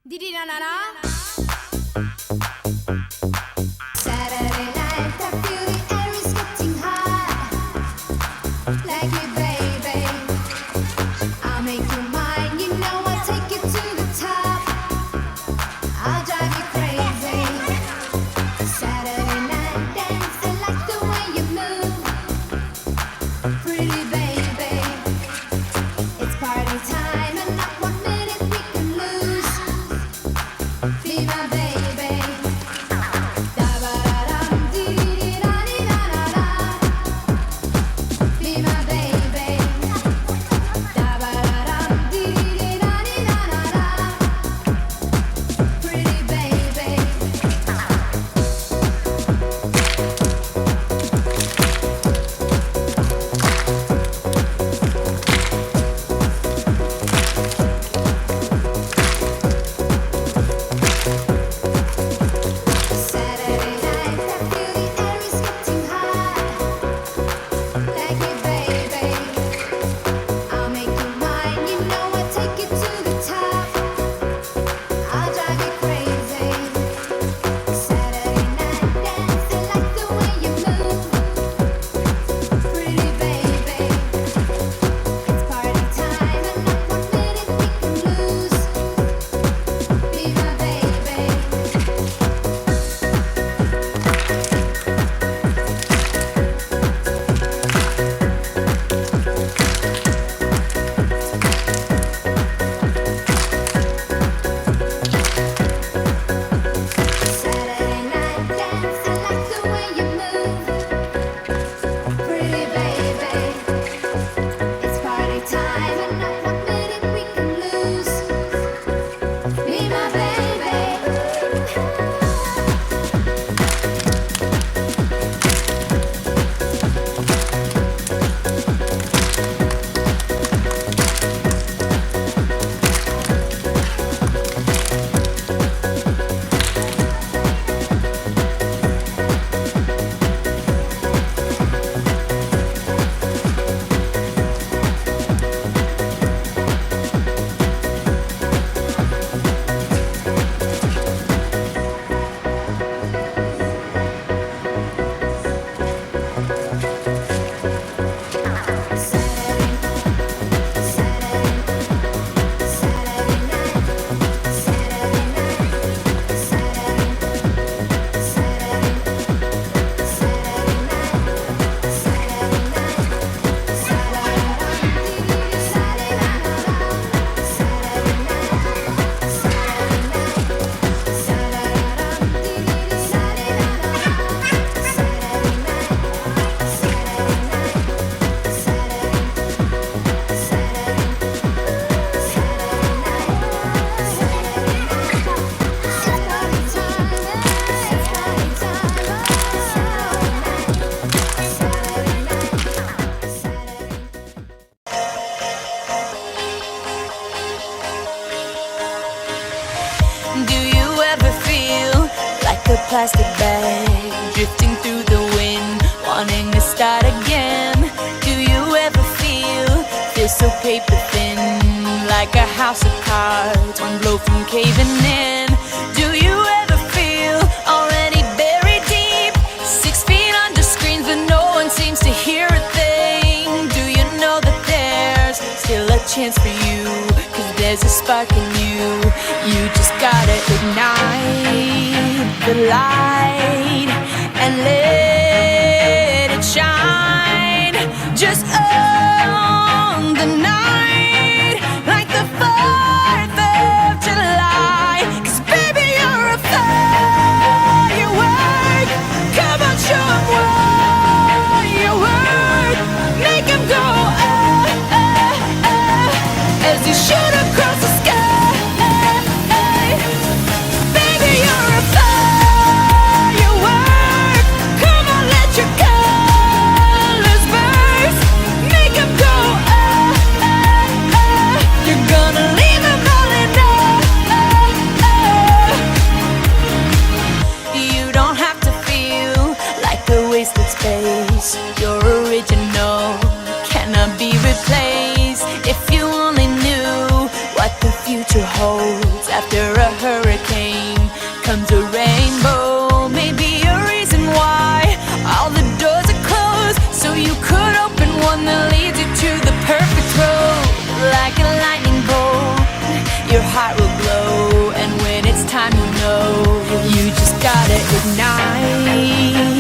Didi na na na. Saturday night, I feel the air is getting hot. Like it, baby. I'll make you mine. You know I'll take you to the top. I'll drive you crazy. Saturday night dance, I like the way you move. Pretty baby. It's party time and not 1 minute we can lose. Be my baby. Da-ba-da-dum, dee-dee-da-dee-da-da-da. Be my baby. Da-ba-da-dum, dee-dee-da-dee-da-da-da. Pretty baby. Saturday night, I feel the air is getting hot. Like it, baby. I'll make you mine. You know I'll take you to the top. I'll drive you crazy. Saturday night dance, I like the way you move. Pretty baby. It's party time and not 1 minute we can lose. Be my baby. Saturday night dance, I like the way you move. Pretty baby. It's party time and not 1 minute we can lose. Be my baby. Do you ever feel like a plastic bag drifting through the wind, wanting to start again? Do you ever feel so paper thin, like a house of cards, one blow from caving in? Do you ever feel already buried deep, 6 feet under screens, but no one seems to hear a thing? Do you know that there's still a chance for you? 'Cause there's a spark in you. You just gotta ignite the light and let it shine. Just own the night like the 4th of July. 'Cause baby, you're a firework. Come on, show 'em what you're worth. Make 'em go as you shoot across the sky. Baby, you're a firework. time you know you just gotta ignite.